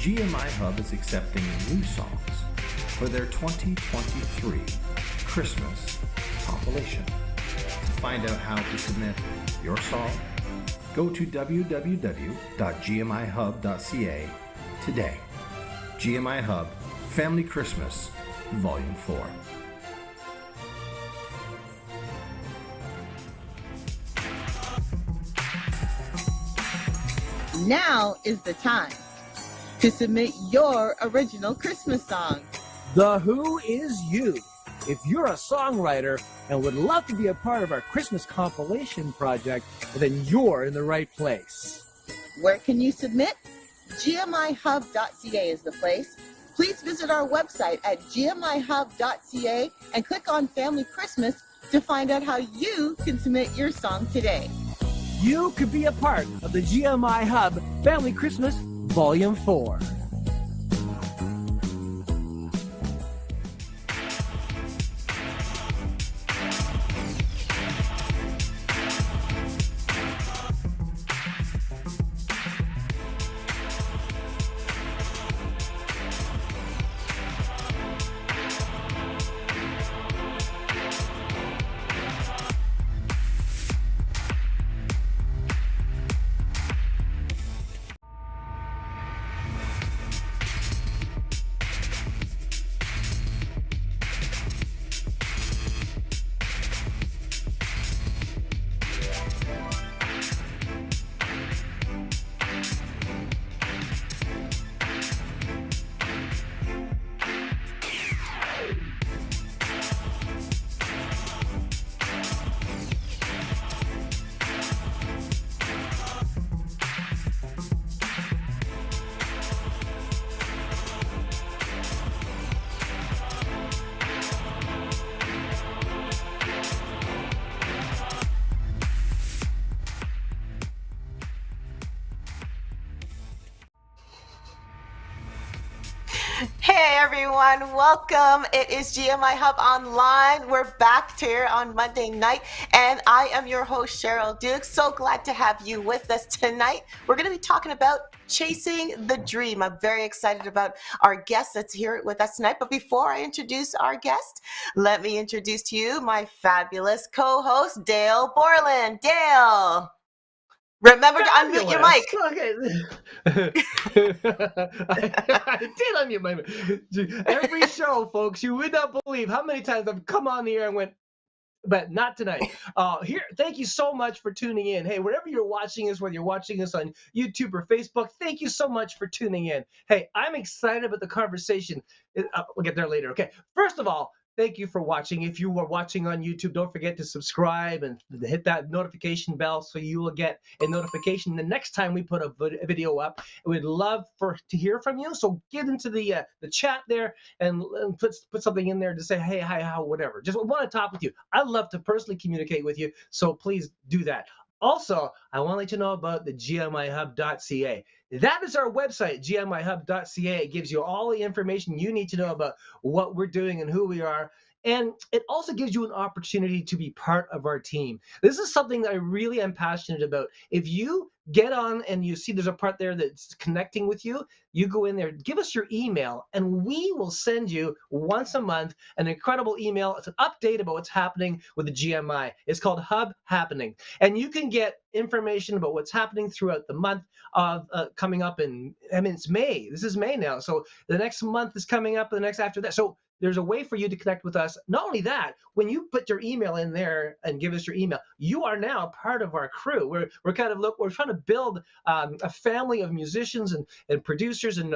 GMIHub is accepting new songs for their 2023 Christmas compilation. To find out how to submit your song, go to www.gmihub.ca today. GMIHub Family Christmas Volume 4. Now is the time to submit your original Christmas song. The Who is You. If you're a songwriter and would love to be a part of our Christmas compilation project, then you're in the right place. Where can you submit? GMIHub.ca is the place. Please visit our website at GMIHub.ca and click on Family Christmas to find out how you can submit your song today. You could be a part of the GMI Hub Family Christmas Volume 4. Hey everyone, welcome. It is GMI Hub Online. We're back here on Monday night, and I am your host, Cheryl Duke. So glad to have you with us tonight. We're going to be talking about chasing the dream. I'm very excited about our guest that's here with us tonight. But before I introduce our guest, let me introduce to you my fabulous co-host, Dale Borland. Dale, remember to unmute your mic. Okay. I did unmute my mic. Every show, folks, you would not believe how many times I've come on the air and went, but not tonight. Thank you so much for tuning in. Hey, wherever you're watching us, whether you're watching us on YouTube or Facebook, thank you so much for tuning in. Hey, I'm excited about the conversation. We'll get there later. Okay. First of all, thank you for watching. If you are watching on YouTube, don't forget to subscribe and hit that notification bell so you will get a notification the next time we put a video up. We'd love to hear from you. So get into the chat there and put something in there to say, hey, hi, how, whatever. Just want to talk with you. I'd love to personally communicate with you, so please do that. Also, I want to let you know about the GMIHub.ca. That is our website, GMIHub.ca. It gives you all the information you need to know about what we're doing and who we are. And it also gives you an opportunity to be part of our team. This is something that I really am passionate about. If you get on and you see there's a part there that's connecting with you, you go in there, give us your email, and we will send you once a month an incredible email. It's an update about what's happening with the GMI. It's called Hub Happening. And you can get information about what's happening throughout the month of coming up it's May. This is May now. So the next month is coming up, the next after that. So there's a way for you to connect with us. Not only that, when you put your email in there and give us your email, you are now part of our crew. We're trying to build a family of musicians and producers and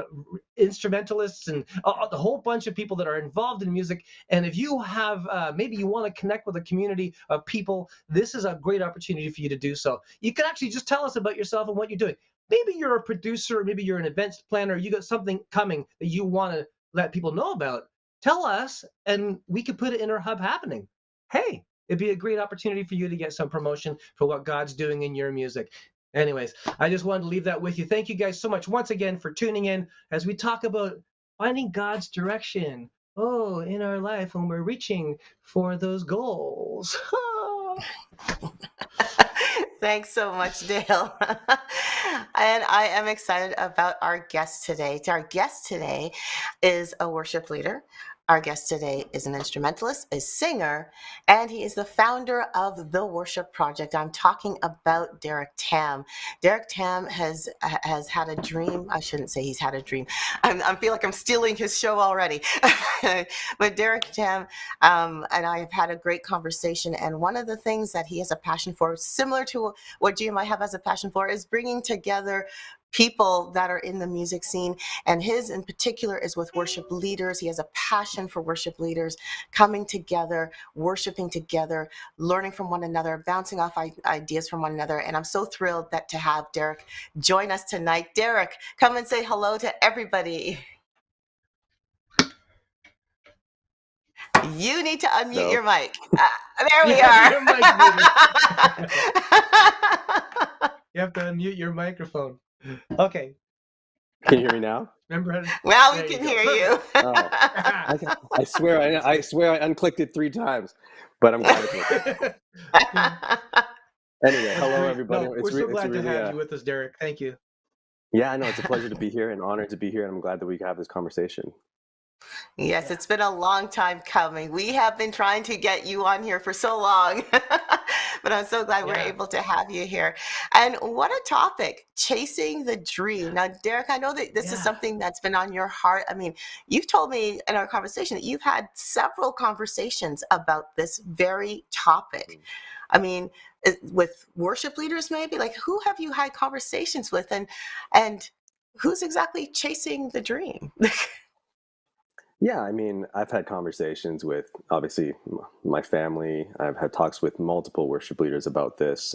instrumentalists and the whole bunch of people that are involved in music. And if you have maybe you want to connect with a community of people, this is a great opportunity for you to do so. You can actually just tell us about yourself and what you're doing. Maybe you're a producer, maybe you're an events planner, you got something coming that you want to let people know about. Tell us, and we could put it in our Hub Happening. Hey, it'd be a great opportunity for you to get some promotion for what God's doing in your music. Anyways, I just wanted to leave that with you. Thank you guys so much once again for tuning in as we talk about finding God's direction in our life when we're reaching for those goals. Thanks so much, Dale. And I am excited about our guest today. Our guest today is a worship leader. Our guest today is an instrumentalist, a singer, and he is the founder of the Worship Project. I'm talking about Darrick Tam. Darrick Tam has had a dream. I shouldn't say he's had a dream. I feel like I'm stealing his show already. But Darrick Tam and I have had a great conversation. And one of the things that he has a passion for, similar to what GMIHub has a passion for, is bringing together people that are in the music scene, and his in particular is with worship leaders. He has a passion for worship leaders coming together, worshiping together, learning from one another, bouncing off ideas from one another. And I'm so thrilled that to have Darrick join us tonight. Darrick, come and say hello to everybody. You need to unmute your mic. There we are. Your mic muted. You have to unmute your microphone. Okay. Can you hear me now? Remember? Well, we can hear you. Oh, I swear I unclicked it 3 times, but I'm glad it's working. Anyway, hello everybody. No, we're so glad to have you with us, Darrick. Thank you. Yeah, I know it's a pleasure to be here, an honor to be here, and I'm glad that we can have this conversation. Yes, it's been a long time coming. We have been trying to get you on here for so long, but I'm so glad we're able to have you here. And what a topic, chasing the dream. Now, Darrick, I know that this is something that's been on your heart. I mean, you've told me in our conversation that you've had several conversations about this very topic. I mean, with worship leaders, maybe, like, who have you had conversations with, and who's exactly chasing the dream? Yeah, I mean, I've had conversations with, obviously, my family. I've had talks with multiple worship leaders about this.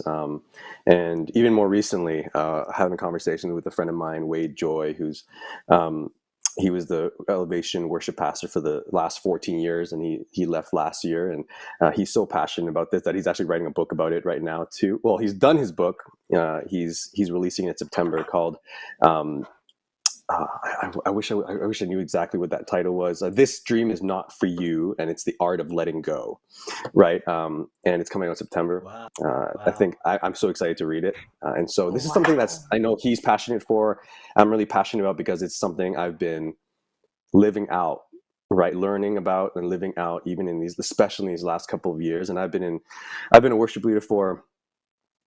And even more recently, having conversations with a friend of mine, Wade Joy, who's, he was the Elevation worship pastor for the last 14 years, and he left last year. And he's so passionate about this that he's actually writing a book about it right now, too. Well, he's done his book. He's releasing it in September called... I wish I knew exactly what that title was. This Dream Is Not For You, and it's the art of letting go, right? And it's coming out in September. Wow. I think I'm so excited to read it. And so this is something that's, I know he's passionate for. I'm really passionate about because it's something I've been living out, right? Learning about and living out, even in these, especially in these last couple of years. And I've been a worship leader for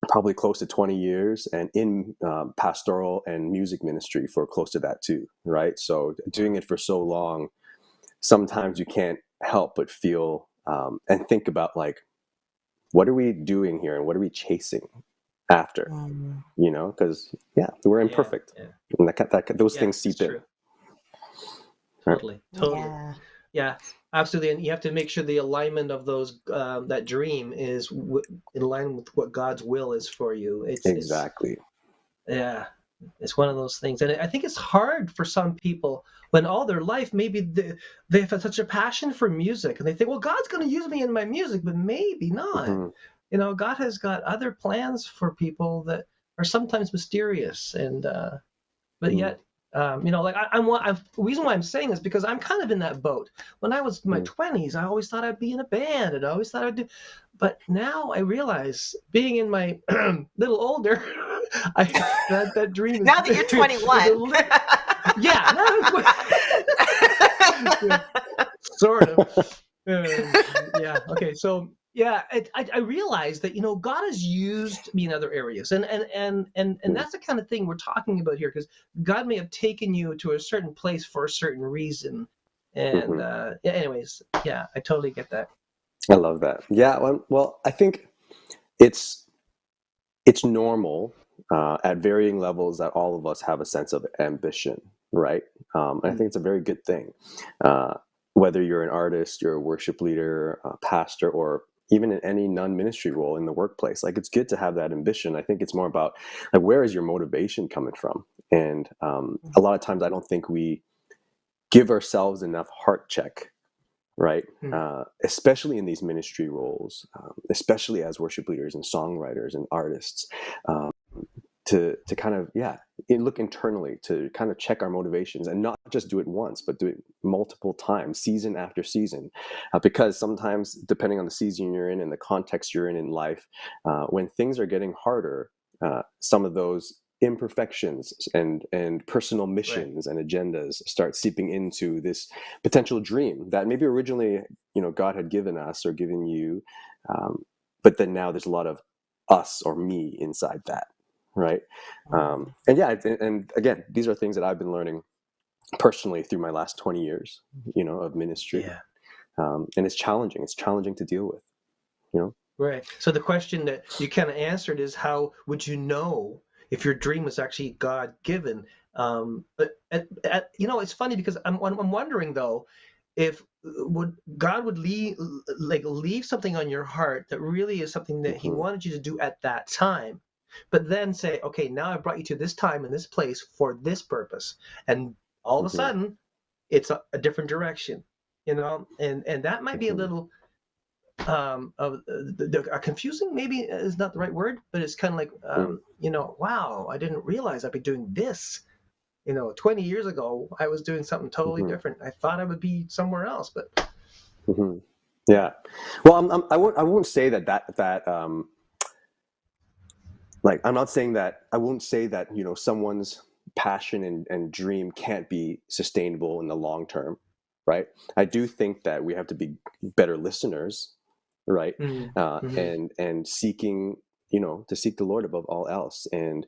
probably close to 20 years, and in pastoral and music ministry for close to that too, right? So doing it for so long, sometimes you can't help but feel and think about, like, what are we doing here and what are we chasing after? You know, because we're imperfect, and those things seep in. Totally. Yeah, absolutely. And you have to make sure the alignment of those that dream is in line with what God's will is for you. Exactly. It's one of those things. And I think it's hard for some people when all their life maybe they have such a passion for music, and they think, well, God's going to use me in my music, but maybe not. Mm-hmm. You know, God has got other plans for people that are sometimes mysterious, and but yet. You know, like the reason why I'm saying this because I'm kind of in that boat. When I was in my 20s, I always thought I'd be in a band, and I always thought I'd do. But now I realize, being in my little older, that dream. Now that you're 21. Sort of. Okay. So. Yeah, I realized that, you know, God has used me in other areas, and that's the kind of thing we're talking about here, because God may have taken you to a certain place for a certain reason, and anyways, I totally get that. I love that. Yeah, well, I think it's normal at varying levels that all of us have a sense of ambition, right? And I think it's a very good thing. Whether you're an artist, you're a worship leader, a pastor, or even in any non-ministry role in the workplace, like, it's good to have that ambition. I think it's more about, like, where is your motivation coming from? And a lot of times I don't think we give ourselves enough heart check, right? Especially in these ministry roles, especially as worship leaders and songwriters and artists, to kind of look internally to kind of check our motivations, and not just do it once, but do it multiple times, season after season, because sometimes, depending on the season you're in and the context you're in life, when things are getting harder, some of those imperfections and personal missions and agendas start seeping into this potential dream that maybe originally, God had given us or given you, but then now there's a lot of us or me inside that, right? And again, these are things that I've been learning personally through my last 20 years, of ministry. And it's challenging. It's challenging to deal with, Right. So the question that you kind of answered is, how would you know if your dream was actually God given? But it's funny because I'm wondering though, if God would leave something on your heart that really is something that He wanted you to do at that time, but then say, okay, now I brought you to this time and this place for this purpose, and all of a sudden it's a different direction, and that might be a little confusing, maybe is not the right word, but it's kind of like, wow, I didn't realize I'd be doing this. 20 years ago, I was doing something totally different. I thought I would be somewhere else, but. Yeah. Well, I won't say that like, I'm not saying that, I won't say that, someone's passion and dream can't be sustainable in the long term, right? I do think that we have to be better listeners, right? And seeking, to seek the Lord above all else, and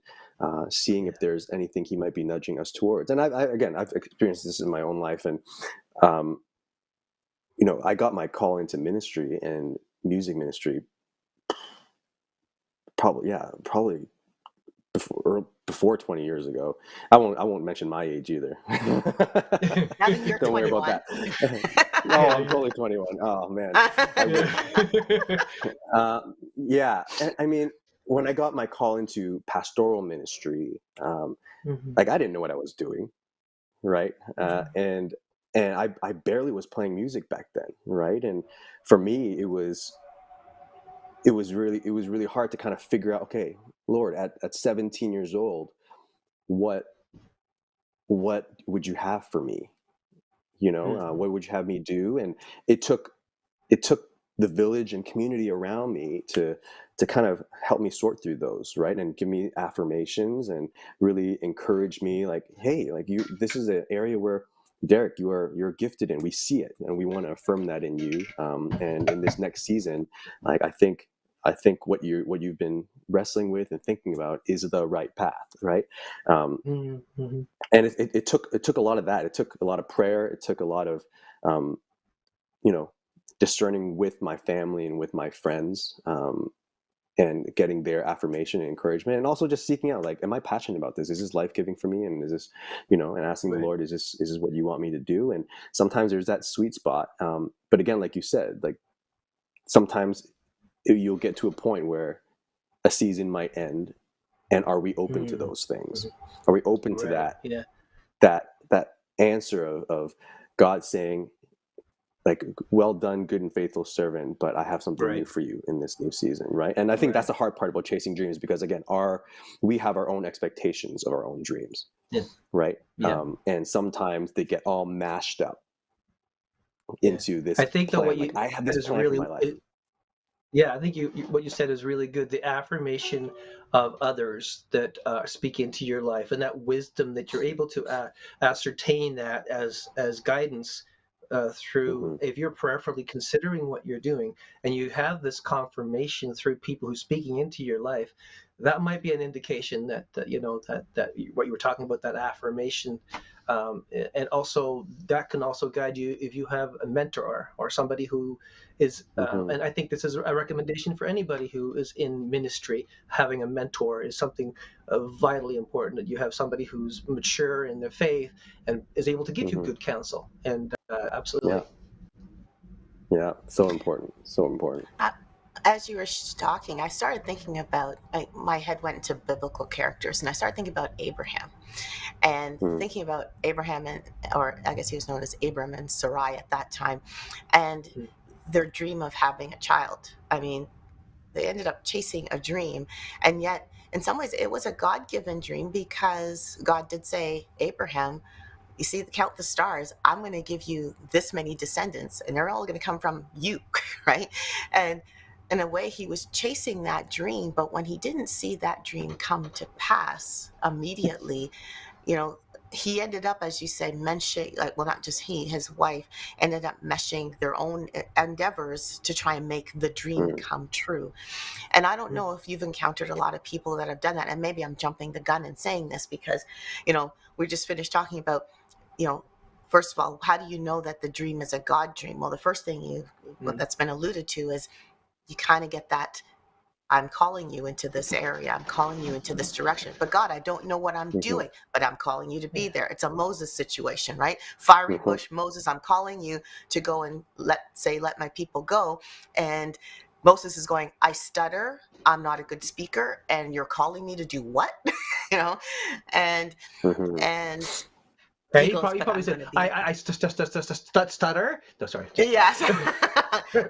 seeing if there's anything He might be nudging us towards. And I've experienced this in my own life, and I got my call into ministry and music ministry probably before 20 years ago. I won't mention my age either. Now that you're Don't 21. worry about that. No, I'm totally 21. Oh man. I mean, when I got my call into pastoral ministry, like, I didn't know what I was doing, right? And I barely was playing music back then, right? And for me, it was really hard to kind of figure out, okay, Lord, at 17 years old, what would you have for me? What would you have me do? And it took the village and community around me to kind of help me sort through those, right? And give me affirmations and really encourage me, like, hey, like, this is an area where, Darrick, you're gifted in. We see it, and we want to affirm that in you. And in this next season, like, I think what you've been wrestling with and thinking about is the right path, right? And it took a lot of that. It took a lot of prayer. It took a lot of discerning with my family and with my friends, and getting their affirmation and encouragement, and also just seeking out, like, am I passionate about this? Is this life-giving for me? And is this, and asking the Lord, is this what you want me to do? And sometimes there's that sweet spot. But again, like you said, like, sometimes you'll get to a point where a season might end, and are we open to those things? Are we open to that answer of God saying, like, well done, good and faithful servant, but I have something new for you in this new season, right? And I think that's the hard part about chasing dreams, because again, we have our own expectations of our own dreams, right? And sometimes they get all mashed up into this. I think that plan. I have this plan for my life. I think what you said is really good. The affirmation of others that speak into your life, and that wisdom that you're able to ascertain that as guidance through, if you're prayerfully considering what you're doing, and you have this confirmation through people who are speaking into your life, that might be an indication that what you were talking about, that affirmation. And also that can also guide you if you have a mentor or somebody who is, and I think this is a recommendation for anybody who is in ministry. Having a mentor is something vitally important, that you have somebody who's mature in their faith and is able to give you good counsel. And absolutely. Yeah, so important. As you were talking, I started thinking about, my head went into biblical characters, and I started thinking about Abraham, and thinking about Abraham, or I guess he was known as Abram and Sarai at that time, and their dream of having a child. I mean, they ended up chasing a dream, and yet in some ways it was a God-given dream, because God did say, Abraham, you see, count the stars, I'm going to give you this many descendants, and they're all going to come from you, right? And in a way, he was chasing that dream, but when he didn't see that dream come to pass immediately, you know, he ended up, as you said, meshing, like, well, not just he, his wife ended up meshing their own endeavors to try and make the dream come true. And I don't know if you've encountered a lot of people that have done that. And maybe I'm jumping the gun and saying this because, you know, we just finished talking about, you know, first of all, how do you know that the dream is a God dream? Well, the first thing that's been alluded to is you kind of get that, I'm calling you into this area. I'm calling you into this direction. But God, I don't know what I'm doing, but I'm calling you to be there. It's a Moses situation, right? Fiery bush, Moses, I'm calling you to go and let my people go. And Moses is going, I stutter. I'm not a good speaker. And you're calling me to do what? You know? And Yeah, he he goes, but probably I'm going said, to be. I stutter. No, sorry. Yes.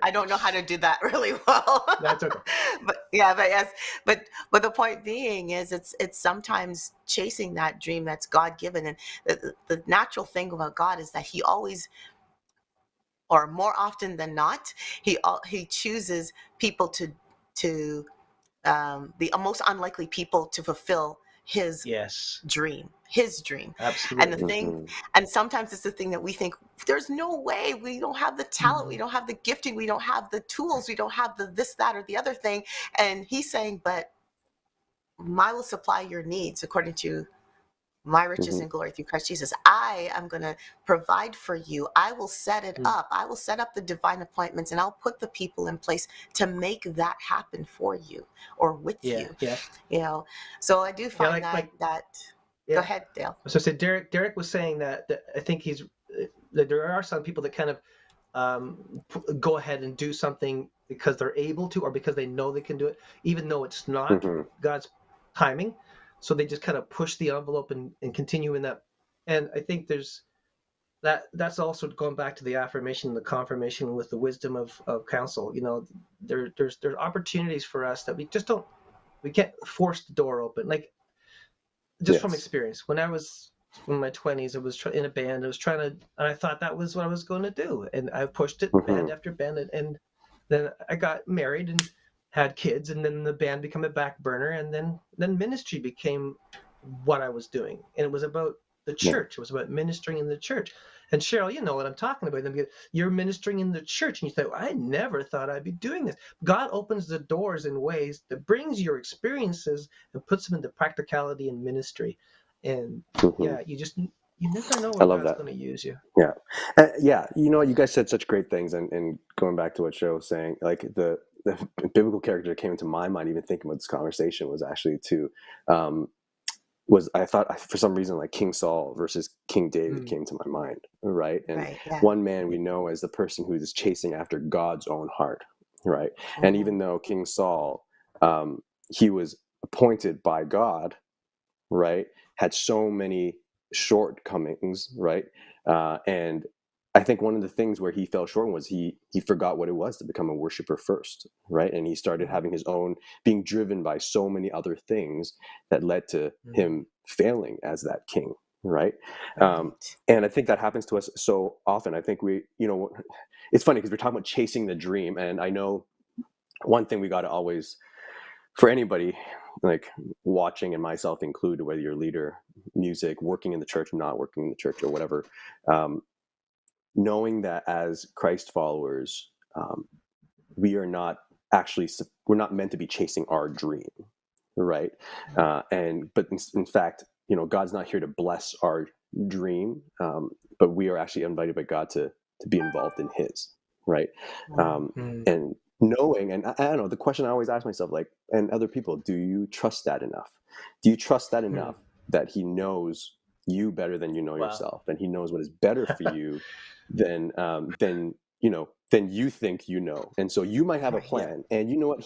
I don't know how to do that really well. That's okay. But yes, but the point being is it's sometimes chasing that dream that's God given, and the natural thing about God is that he always, or more often than not, he chooses people to the most unlikely people to fulfill his Yes, dream, and the absolutely. thing, and sometimes it's the thing that we think there's no way, we don't have the talent, we don't have the gifting, we don't have the tools, we don't have the this, that, or the other thing. And he's saying, but I will supply your needs according to my riches and glory through Christ Jesus. I am going to provide for you. I will set it up. I will set up the divine appointments, and I'll put the people in place to make that happen for you or with you. Yeah. You know, so I do find that yeah. Go ahead, Dale. So I said Darrick was saying that I think that there are some people that kind of go ahead and do something because they're able to, or because they know they can do it, even though it's not God's timing. So they just kind of push the envelope and continue in that. And I think that's also going back to the affirmation, the confirmation with the wisdom of counsel. You know, there's opportunities for us that we can't force the door open. Like, just from experience, when I was in my 20s, I was in a band. I was trying to, and I thought that was what I was going to do. And I pushed it band after band. And then I got married and had kids, and then the band became a back burner, and then ministry became what I was doing, and it was about the church. It was about ministering in the church. And Cheryl, you know what I'm talking about. You're ministering in the church, and you say, well, I never thought I'd be doing this. God opens the doors in ways that brings your experiences and puts them into practicality and ministry. And you never know where God's going to use you. Yeah. You know, you guys said such great things, and going back to what Cheryl was saying, like the biblical character that came into my mind, even thinking about this conversation, was actually I thought for some reason like King Saul versus King David came to my mind, right? And one man we know as the person who is chasing after God's own heart, right? And even though King Saul, he was appointed by God, right, had so many shortcomings, right? And I think one of the things where he fell short was he forgot what it was to become a worshiper first, right? And he started having his own, being driven by so many other things that led to him failing as that king, right? And I think that happens to us so often. I think it's funny because we're talking about chasing the dream, and I know one thing we got to always, for anybody like watching, and myself included, whether you're a leader, music, working in the church, not working in the church, or whatever, knowing that as Christ followers, we're not meant to be chasing our dream, right? But in fact, God's not here to bless our dream, but we are actually invited by God to be involved in His, right? And knowing, and I don't know, the question I always ask myself, like, and other people, do you trust that enough? Do you trust that enough that He knows you better than you know yourself, and He knows what is better for you than you think you know? And so you might have a plan, and you know what,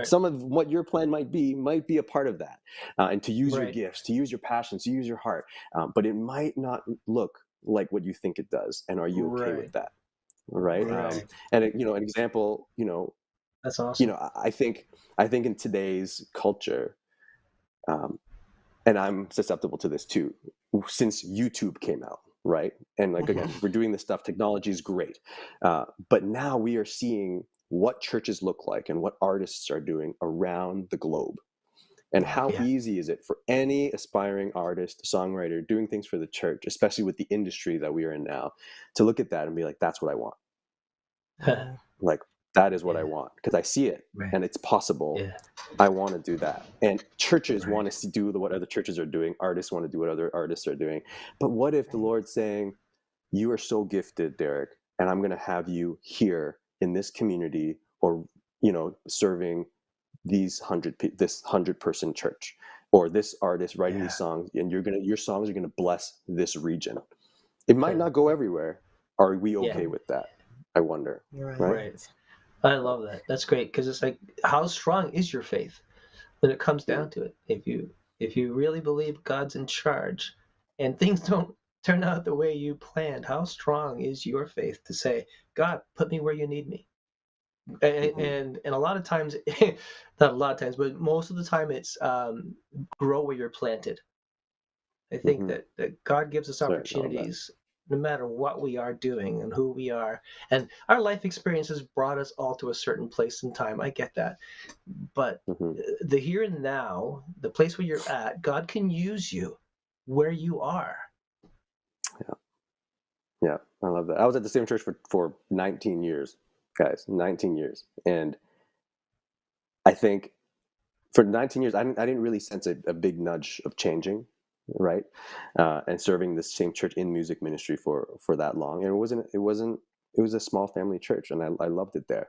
some of what your plan might be a part of that, and to use your gifts, to use your passions, to use your heart, but it might not look like what you think it does. And are you okay with that? Right. And an example, that's awesome. I think in today's culture, and I'm susceptible to this too, since YouTube came out, right? And like, again, we're doing this stuff, technology is great, but now we are seeing what churches look like and what artists are doing around the globe. And how easy is it for any aspiring artist, songwriter doing things for the church, especially with the industry that we are in now, to look at that and be like, that's what I want. Like, that is what I want, because I see it and it's possible. I want to do that. And churches want to do what other churches are doing. Artists want to do what other artists are doing. But what if the Lord's saying, you are so gifted, Darrick, and I'm going to have you here in this community, or, serving this 100-person church, or this artist writing these songs, and your songs are going to bless this region. It might not go everywhere. Are we okay with that? I wonder. Right. I love that. That's great, because it's like, how strong is your faith when it comes down to it? If you really believe God's in charge and things don't turn out the way you planned, how strong is your faith to say, God, put me where you need me? And a lot of times, not a lot of times, but most of the time, it's grow where you're planted. I think that God gives us opportunities no matter what we are doing and who we are. And our life experiences brought us all to a certain place in time. I get that. But the here and now, the place where you're at, God can use you where you are. Yeah, I love that. I was at the same church for 19 years. Guys, 19 years. And I think for 19 years, I didn't really sense a big nudge of changing, right? And serving the same church in music ministry for that long. And it was a small family church, and I loved it there.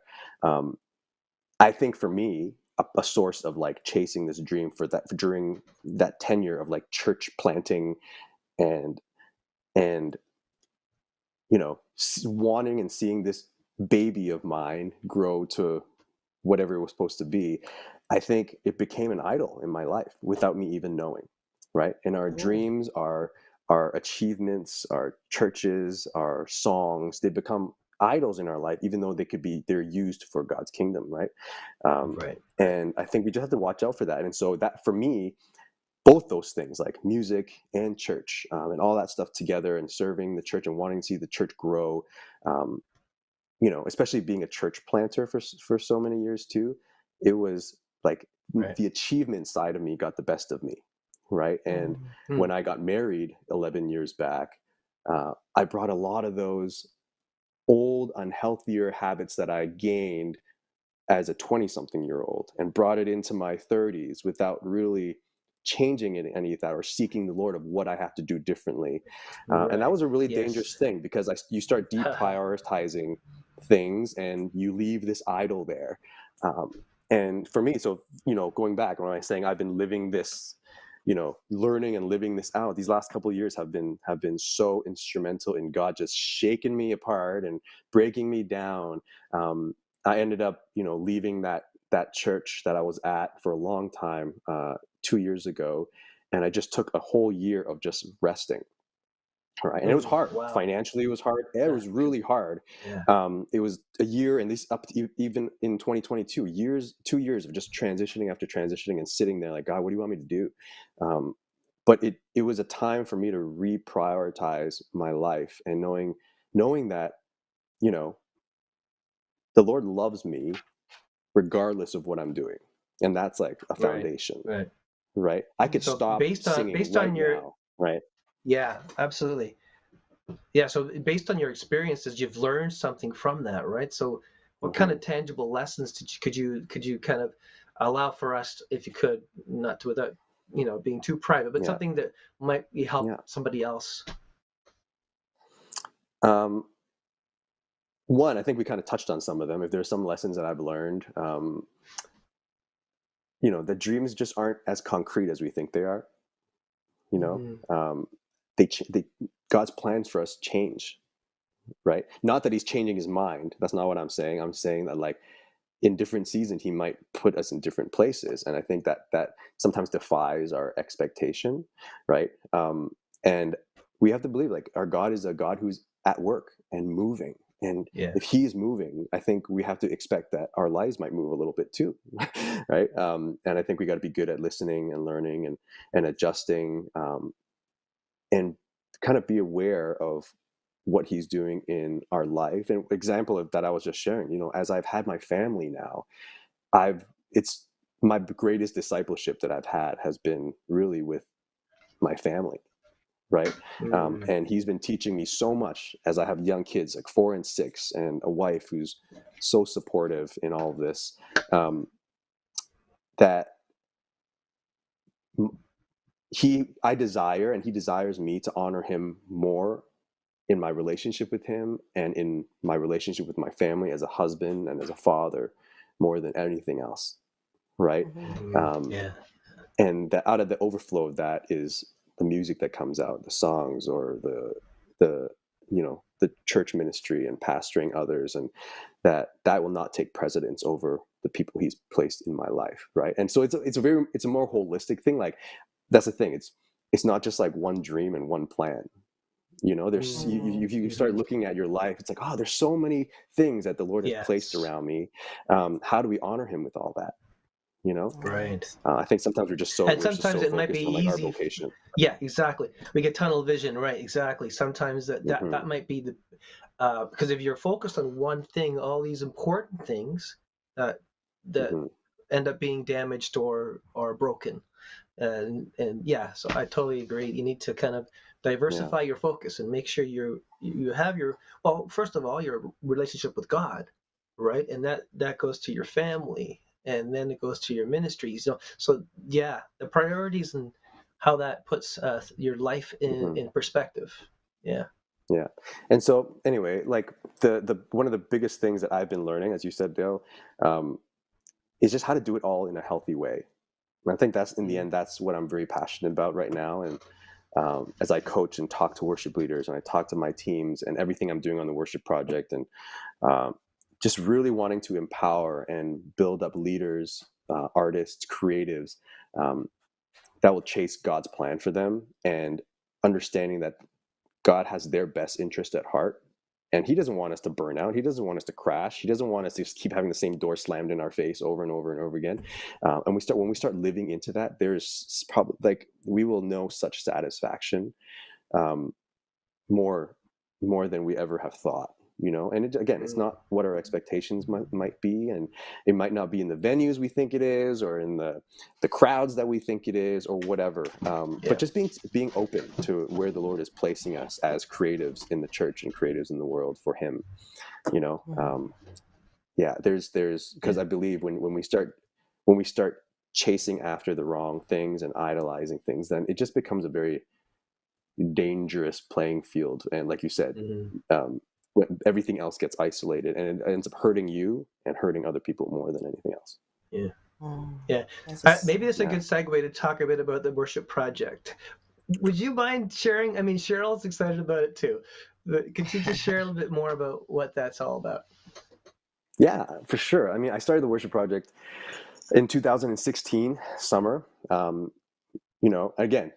I think for me, a source of like chasing this dream during that tenure of like church planting and wanting and seeing this baby of mine grow to whatever it was supposed to be, I think it became an idol in my life without me even knowing, right? And our dreams, our achievements, our churches, our songs, they become idols in our life, even though they're used for God's kingdom, right? And I think we just have to watch out for that. And so that, for me, both those things, like music and church, and all that stuff together, and serving the church and wanting to see the church grow, especially being a church planter for so many years too, it was like the achievement side of me got the best of me, right? And when I got married 11 years back, I brought a lot of those old, unhealthier habits that I gained as a 20-something-year-old and brought it into my 30s without really changing any of that or seeking the Lord of what I have to do differently. And that was a really dangerous thing, because you start deprioritizing things and you leave this idol there. And for me, so, going back, when I'm saying I've been living this, learning and living this out, these last couple of years have been so instrumental in God just shaking me apart and breaking me down. I ended up, leaving that church that I was at for a long time 2 years ago, and I just took a whole year of just resting. Right. And it was hard. Financially, it was hard. It was really hard. It was a year, and this up to even in 2022, 2 years of just transitioning after transitioning and sitting there like, God, what do you want me to do? But it was a time for me to reprioritize my life, and knowing that, the Lord loves me regardless of what I'm doing. And that's like a foundation, right? I could stop singing now, right? Yeah, absolutely. Yeah, so based on your experiences, you've learned something from that, right? So what kind of tangible lessons could you kind of allow for us, if you could, not to, without being too private, but something that might help somebody else? One, I think we kind of touched on some of them. If there's some lessons that I've learned, the dreams just aren't as concrete as we think they are. God's plans for us change, right? Not that he's changing his mind. That's not what I'm saying. I'm saying that, like, in different seasons, he might put us in different places. And I think that sometimes defies our expectation, right? And we have to believe, like, our God is a God who's at work and moving. And if he's moving, I think we have to expect that our lives might move a little bit too, right? And I think we got to be good at listening and learning and adjusting, and kind of be aware of what he's doing in our life. And example of that I was just sharing, as I've had my family now, it's my greatest discipleship that I've had has been really with my family, right? And he's been teaching me so much as I have young kids, like 4 and 6, and a wife who's so supportive in all of this, that I desire, and he desires me to honor him more in my relationship with him and in my relationship with my family as a husband and as a father, more than anything else, right? And that out of the overflow of that is the music that comes out, the songs, or the the church ministry and pastoring others, and that will not take precedence over the people he's placed in my life, right? And so it's a more holistic thing. Like, that's the thing. It's not just like one dream and one plan. There's you start looking at your life, it's like, oh, there's so many things that the Lord has placed around me. How do we honor him with all that? Right. I think sometimes we're just so it might be easy. Our vocation. Yeah, exactly. We get tunnel vision, right? Exactly. Sometimes that might be the because if you're focused on one thing, all these important things that end up being damaged or broken, and so I totally agree. You need to kind of diversify your focus and make sure you have first of all, your relationship with God, right? And that goes to your family, and then it goes to your ministries. So the priorities and how that puts your life in perspective. Yeah. And so anyway, like the one of the biggest things that I've been learning, as you said, Dale, is just how to do it all in a healthy way. And I think that's, in the end, that's what I'm very passionate about right now. And as I coach and talk to worship leaders, and I talk to my teams and everything I'm doing on the worship project, and just really wanting to empower and build up leaders, artists, creatives that will chase God's plan for them, and understanding that God has their best interest at heart. And he doesn't want us to burn out. He doesn't want us to crash. He doesn't want us to just keep having the same door slammed in our face over and over and over again. And when we start living into that, there's probably, like, we will know such satisfaction more than we ever have thought. And it's not what our expectations might be, and it might not be in the venues we think it is, or in the crowds that we think it is, or whatever. But just being open to where the Lord is placing us as creatives in the church and creatives in the world for Him. There's because I believe when we start chasing after the wrong things and idolizing things, then it just becomes a very dangerous playing field. And like you said, when everything else gets isolated, and it ends up hurting you and hurting other people more than anything else. Maybe it's a good segue to talk a bit about the worship project. Would you mind sharing? I mean, Cheryl's excited about it too. But could you just share a little bit more about what that's all about? Yeah, for sure. I mean, I started the worship project in 2016 summer. Again,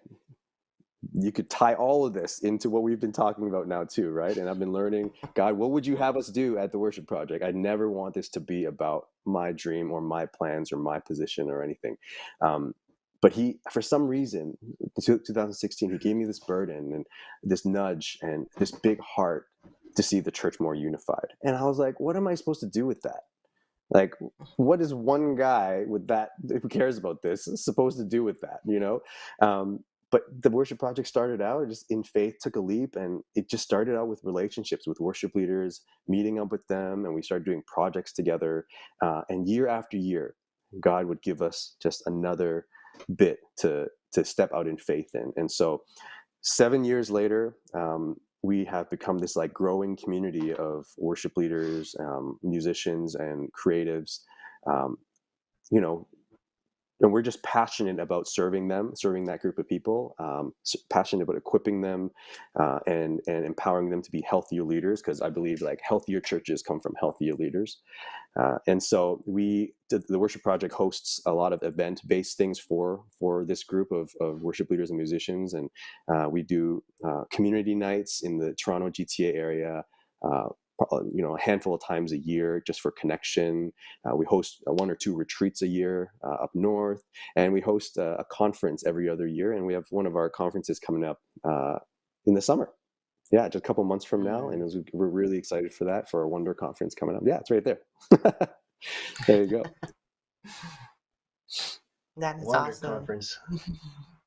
you could tie all of this into what we've been talking about now too, right? And I've been learning, God, what would you have us do at the worship project? I never want this to be about my dream or my plans or my position or anything. But he, for some reason, 2016, he gave me this burden and this nudge and this big heart to see the church more unified. And I was like, what am I supposed to do with that? Like, what is one guy with that, who cares about this, supposed to do with that, But the worship project started out just in faith, took a leap, and it just started out with relationships with worship leaders, meeting up with them, and we started doing projects together. And year after year, God would give us just another bit to step out in faith in. And so 7 years later, we have become this like growing community of worship leaders, musicians, and creatives, and we're just passionate about serving that group of people, passionate about equipping them and empowering them to be healthier leaders, because I believe like healthier churches come from healthier leaders. And so the worship project hosts a lot of event-based things for this group of worship leaders and musicians. And we do community nights in the Toronto GTA area, a handful of times a year just for connection. We host 1 or 2 retreats a year up north, and we host a conference every other year. And we have one of our conferences coming up in the summer. yeah, just a couple months from now, and we're really excited for that, for our Wonder Conference coming up. Yeah, it's right there. There you go. That is Wonder awesome. Conference.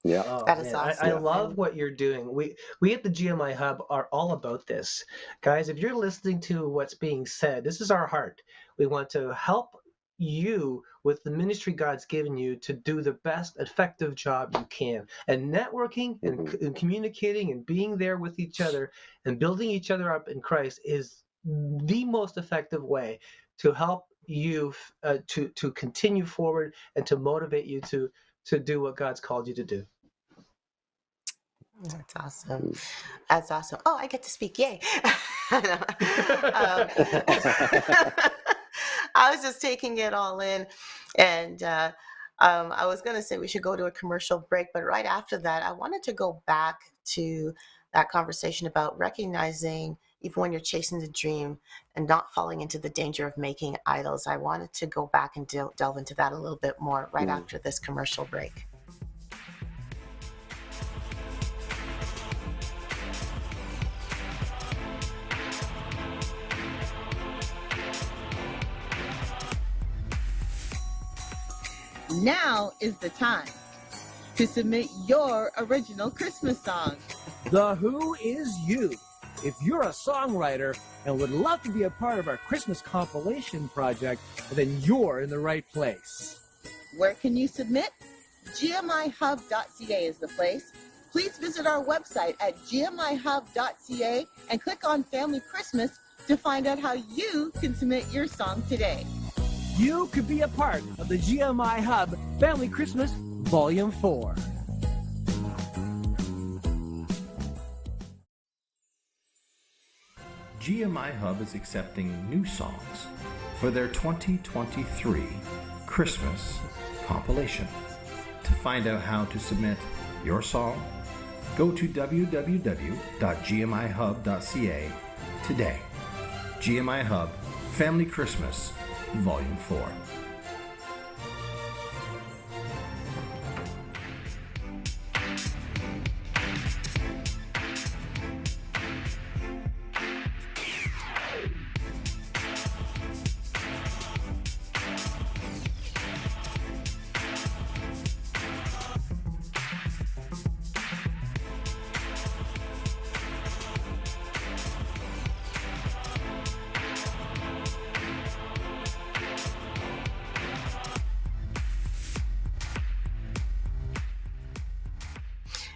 Yeah. Oh That is man, I awesome. love And what you're doing. We at the GMI Hub are all about this. Guys, if you're listening to what's being said, this is our heart. We want to help you with the ministry God's given you to do the best effective job you can. And networking and, Mhm. and communicating and being there with each other and building each other up in Christ is the most effective way to help you to continue forward and to motivate you to do what God's called you to do. that's awesome. Mm. That's awesome. Oh, I get to speak. Yay. um, I was just taking it all in. And I was going to say we should go to a commercial break. But right after that, I wanted to go back to that conversation about recognizing even when you're chasing the dream and not falling into the danger of making idols. I wanted to go back and delve into that a little bit more right after this commercial break. Now is the time to submit your original Christmas song. The Who is You. If you're a songwriter and would love to be a part of our Christmas compilation project, then you're in the right place. Where can you submit? GMIHub.ca is the place. Please visit our website at GMIHub.ca and click on Family Christmas to find out how you can submit your song today. You could be a part of the GMI Hub Family Christmas Volume 4. GMIHub is accepting new songs for their 2023 Christmas compilation. To find out how to submit your song, go to www.gmihub.ca today. GMI Hub Family Christmas Volume 4.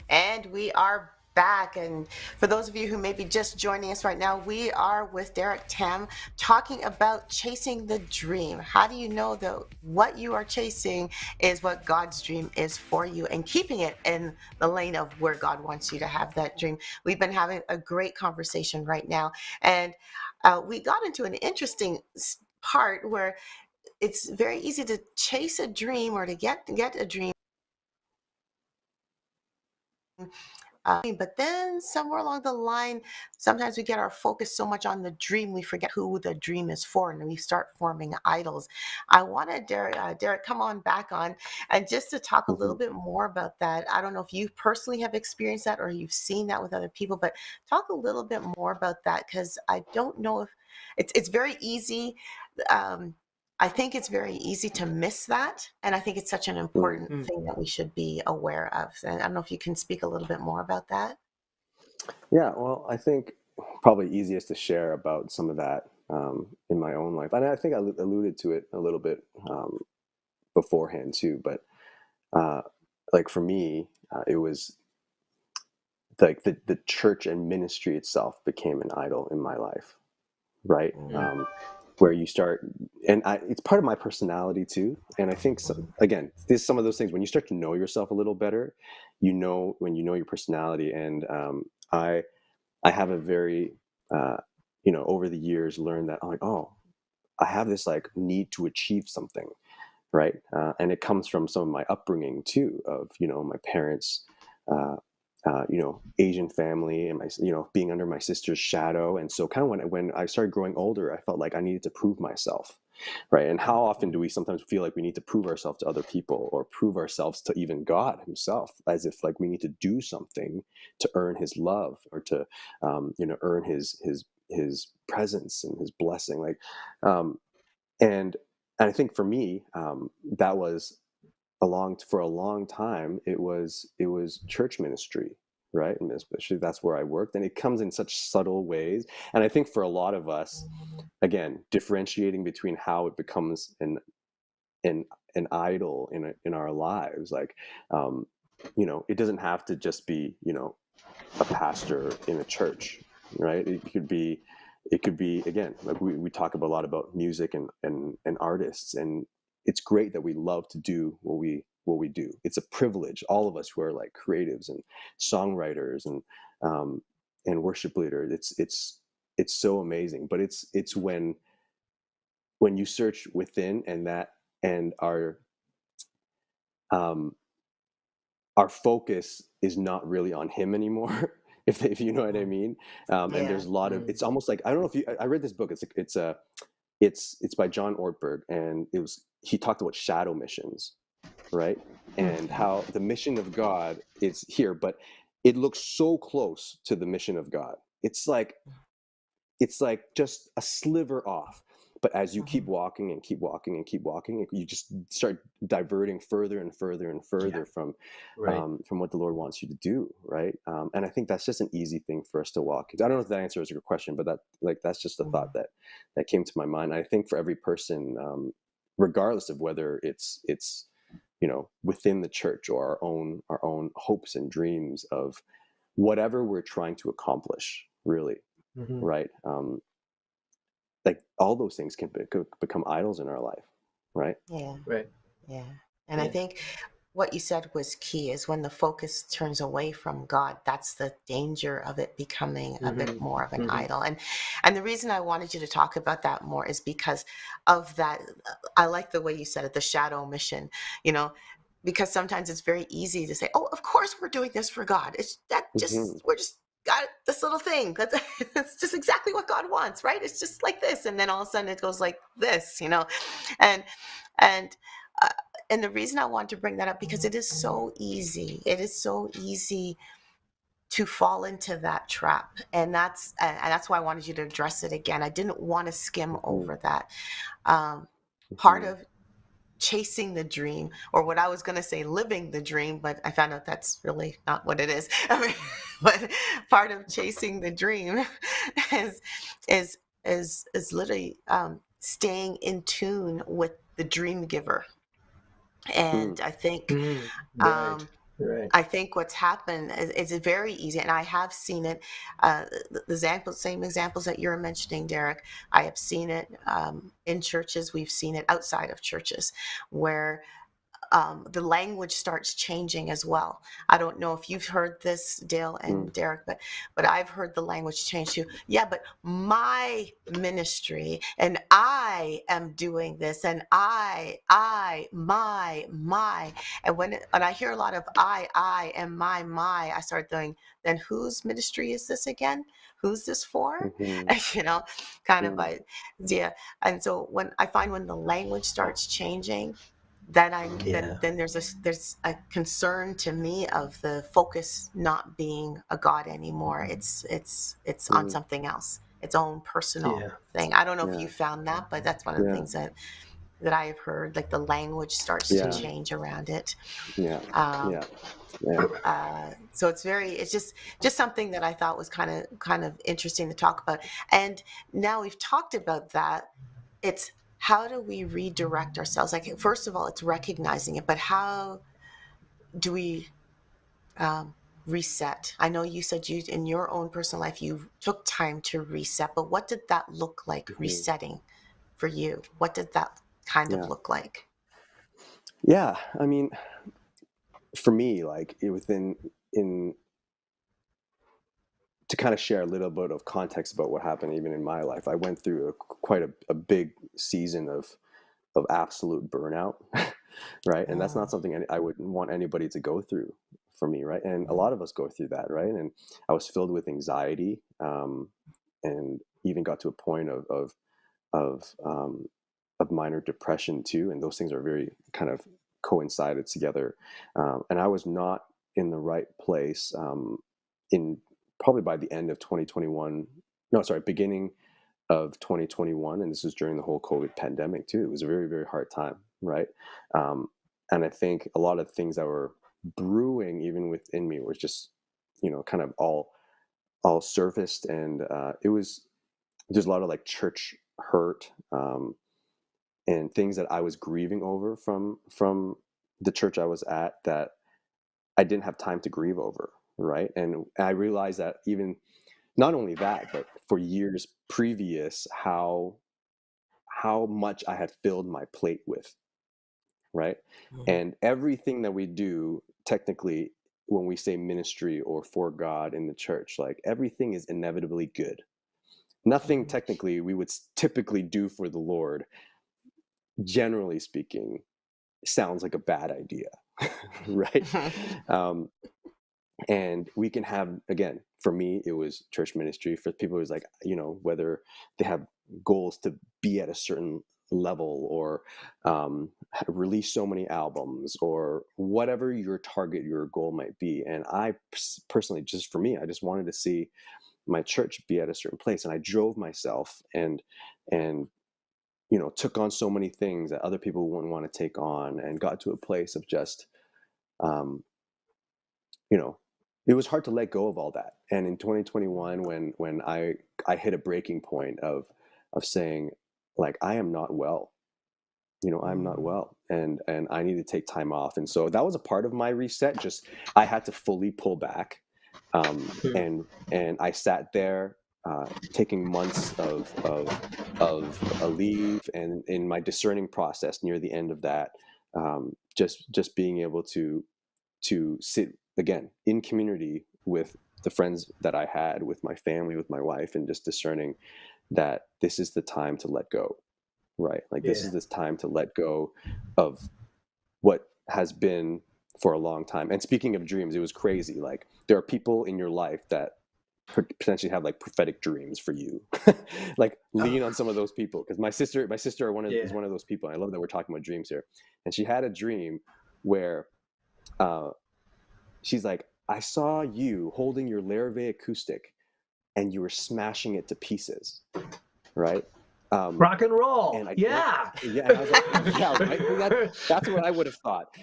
And we are back. And for those of you who may be just joining us right now, we are with Darrick Tam talking about chasing the dream. How do you know that what you are chasing is what God's dream is for you, and keeping it in the lane of where God wants you to have that dream? We've been having a great conversation right now, and we got into an interesting part where it's very easy to chase a dream or to get a dream. But then somewhere along the line, sometimes we get our focus so much on the dream, we forget who the dream is for, and we start forming idols. I wanted Darrick come on back on, and just to talk a little bit more about that. I don't know if you personally have experienced that or you've seen that with other people, but talk a little bit more about that, because I don't know if it's very easy. I think it's very easy to miss that. And I think it's such an important thing that we should be aware of. And I don't know if you can speak a little bit more about that. Yeah, well, I think probably easiest to share about some of that in my own life. And I think I alluded to it a little bit beforehand too. But like for me, it was like the church and ministry itself became an idol in my life, right? Where you start, and it's part of my personality too. And I think, again, there's some of those things when you start to know yourself a little better, when you know your personality. And I have a very, over the years learned that I'm like, oh, I have this like need to achieve something, right? And it comes from some of my upbringing too, of, my parents, Asian family, and being under my sister's shadow. And so kind of when I started growing older, I felt like I needed to prove myself, right? And how often do we sometimes feel like we need to prove ourselves to other people, or prove ourselves to even God himself, as if like we need to do something to earn his love, or to earn his presence and his blessing, like and I think for me, that was for a long time, it was church ministry, right? And especially that's where I worked, and it comes in such subtle ways. And I think for a lot of us, again, differentiating between how it becomes an idol in our lives, like it doesn't have to just be a pastor in a church, right? It could be again, like we talk about a lot about music and artists, and it's great that we love to do what we do. It's a privilege, all of us who are like creatives and songwriters and worship leaders. It's so amazing. But it's when you search within, and our focus is not really on him anymore, if you know what I mean. And there's a lot of, it's almost like, I don't know if I read this book. It's by John Ortberg, and he talked about shadow missions, right? And how the mission of God is here, but it looks so close to the mission of God. It's like just a sliver off. But as you keep walking and keep walking and keep walking, you just start diverting further and further and further from what the Lord wants you to do, right? And I think that's just an easy thing for us to walk. I don't know if that answers your question, but that's just a thought that came to my mind. I think for every person, regardless of whether it's within the church, or our own hopes and dreams of whatever we're trying to accomplish, really, right? Like all those things can become idols in our life, right? Yeah. Right. Yeah. And I think what you said was key, is when the focus turns away from God, that's the danger of it becoming a bit more of an idol. And the reason I wanted you to talk about that more is because of that. I like the way you said it, the shadow mission, because sometimes it's very easy to say, oh, of course we're doing this for God. We're just got this little thing. That's just exactly what God wants, right? It's just like this. And then all of a sudden it goes like this, and, and, uh, and the reason I want to bring that up, because it is so easy. It is so easy to fall into that trap. And that's why I wanted you to address it again. I didn't want to skim over that. Part of chasing the dream, or what I was going to say, living the dream, but I found out that's really not what it is. But part of chasing the dream is literally staying in tune with the dream giver. And I think Right. I think what's happened is very easy, and I have seen it. The same examples that you're mentioning, Darrick, I have seen it in churches. We've seen it outside of churches, where the language starts changing as well. I don't know if you've heard this, Dale and Darrick, but I've heard the language change to, but my ministry, and I am doing this, and my, and when I hear a lot of I and my, I start thinking, then whose ministry is this again? Who's this for? Kind of like, And so when the language starts changing, then then there's a concern to me of the focus not being a God anymore. It's on something else, its own personal thing. I don't know if you found that, but that's one of the things that I have heard. Like the language starts to change around it. So it's just something that I thought was kind of interesting to talk about. And now we've talked about that. It's how do we redirect ourselves? Like, first of all, it's recognizing it, but how do we reset? I know you said in your own personal life, you took time to reset, but what did that look like, resetting for you? What did that kind of look like? Yeah. I mean, for me, like to kind of share a little bit of context about what happened even in my life, I went through quite a big season of absolute burnout, right? And that's not something I wouldn't want anybody to go through for me, right? And a lot of us go through that, right? And I was filled with anxiety, and even got to a point of minor depression too, and those things are very kind of coincided together. And I was not in the right place in probably by the end of 2021. No, sorry, beginning of 2021, and this was during the whole COVID pandemic too. It was a very, very hard time, right? And I think a lot of things that were brewing even within me was just, kind of all surfaced, and there's a lot of like church hurt, and things that I was grieving over from the church I was at that I didn't have time to grieve over, right? And I realized that even not only that, but for years previous, how much I had filled my plate with, right? And everything that we do, technically, when we say ministry or for God in the church, like everything is inevitably good. Nothing technically we would typically do for the Lord, generally speaking, sounds like a bad idea, right? And we can have, again, for me, it was church ministry. For people, it was like, whether they have goals to be at a certain level or release so many albums or whatever your target, your goal might be. And I personally, just for me, I just wanted to see my church be at a certain place. And I drove myself and took on so many things that other people wouldn't want to take on, and got to a place of just, it was hard to let go of all that. And in 2021, when I hit a breaking point of saying, like, I am not well, I'm not well, and I need to take time off. And so that was a part of my reset. Just, I had to fully pull back. And I sat there, taking months of a leave, and in my discerning process near the end of that, just being able to sit again in community with the friends that I had, with my family, with my wife, and just discerning that this is the time to let go, right? Like, this is this time to let go of what has been for a long time. And speaking of dreams, it was crazy. Like, there are people in your life that potentially have like prophetic dreams for you. Like, lean on some of those people, because my sister is one of those people. And I love that we're talking about dreams here. And she had a dream where she's like, I saw you holding your Larrivee acoustic and you were smashing it to pieces, right? Rock and roll. And and I was like, yeah, right? That's what I would have thought.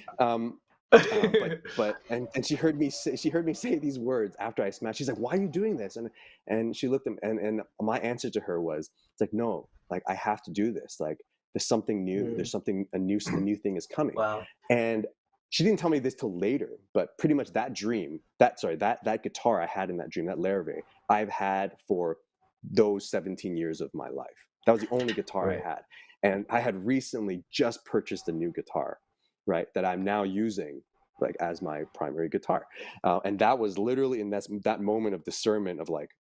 But she heard me say these words after I smashed. She's like, why are you doing this? And she looked at me, and my answer to her was, it's like, no, like, I have to do this. Like, there's something new. There's something, a new thing is coming. Wow. And she didn't tell me this till later, but pretty much that guitar I had in that dream, that Larrivee, I've had for those 17 years of my life. That was the only guitar I had. And I had recently just purchased a new guitar, right, that I'm now using like as my primary guitar. And that was literally in that moment of discernment of like,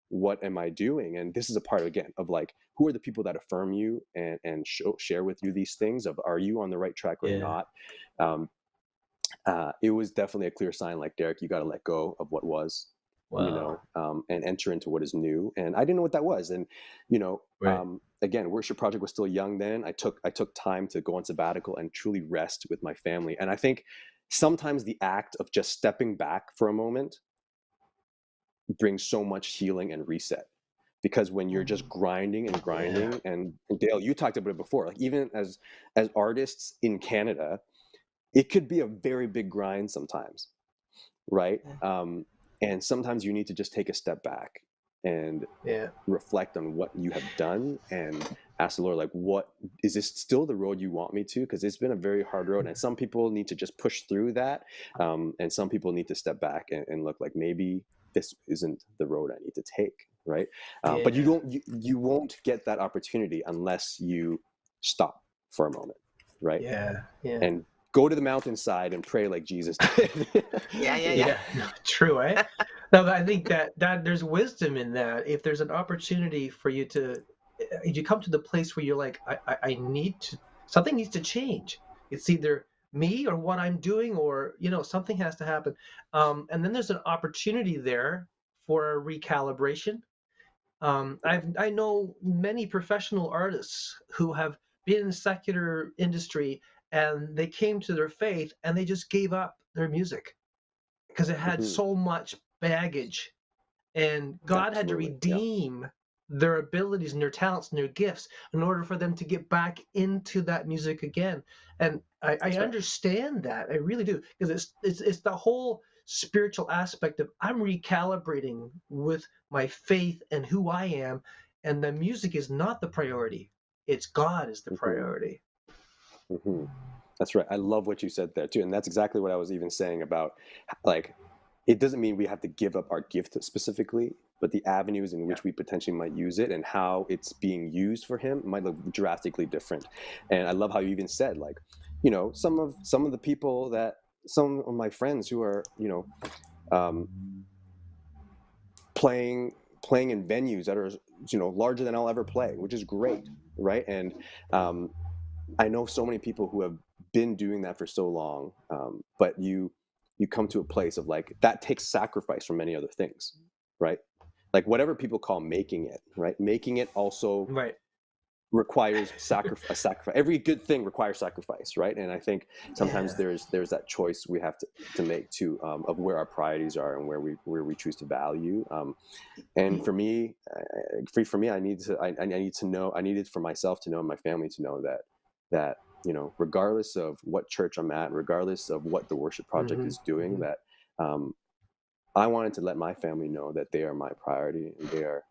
what am I doing? And this is a part, again, of like, who are the people that affirm you and share with you these things of, are you on the right track or not? It was definitely a clear sign, like, Darrick, you got to let go of what was, and enter into what is new. And I didn't know what that was. And, again, Worship Project was still young then. I took time to go on sabbatical and truly rest with my family. And I think sometimes the act of just stepping back for a moment brings so much healing and reset, because when you're just grinding, and Dale, you talked about it before, like, even as artists in Canada, it could be a very big grind sometimes, right? And sometimes you need to just take a step back and reflect on what you have done and ask the Lord, like, what is this still the road you want me to? Because it's been a very hard road, and some people need to just push through that, and some people need to step back and look like, maybe this isn't the road I need to take, right? But you won't get that opportunity unless you stop for a moment, right? And go to the mountainside and pray like Jesus did. Yeah. True, eh? No, I think that there's wisdom in that. If there's an opportunity for you to, if you come to the place where you're like, I need to, something needs to change. It's either me or what I'm doing, or something has to happen. And then there's an opportunity there for a recalibration. I know many professional artists who have been in the secular industry and they came to their faith and they just gave up their music because it had Mhm. so much baggage, and God had to Absolutely. Yeah. redeem their abilities and their talents and their gifts in order for them to get back into that music again. And I That's right. understand that. I really do, because it's the whole spiritual aspect of I'm recalibrating with my faith and who I am, and the music is not the priority. It's God is the Mhm. priority. Mhm. That's right. I love what you said there too, and that's exactly what I was even saying about, like, it doesn't mean we have to give up our gift specifically, but the avenues in which we potentially might use it and how it's being used for him might look drastically different. And I love how you even said, like, some of the people that some of my friends who are, um, playing playing in venues that are, larger than I'll ever play, which is great, right? And um, I know so many people who have been doing that for so long, but you come to a place of, like, that takes sacrifice from many other things, right? Like, whatever people call making it, right? Making it also Right. requires a sacrifice. Every good thing requires sacrifice, right? And I think sometimes Yes. there's that choice we have to make too, of where our priorities are and where we choose to value. And for me, I need to I need to know, I needed for myself to know and my family to know that regardless of what church I'm at, regardless of what the worship project Hmm. is doing, that um, I wanted to let my family know that they are my priority and they are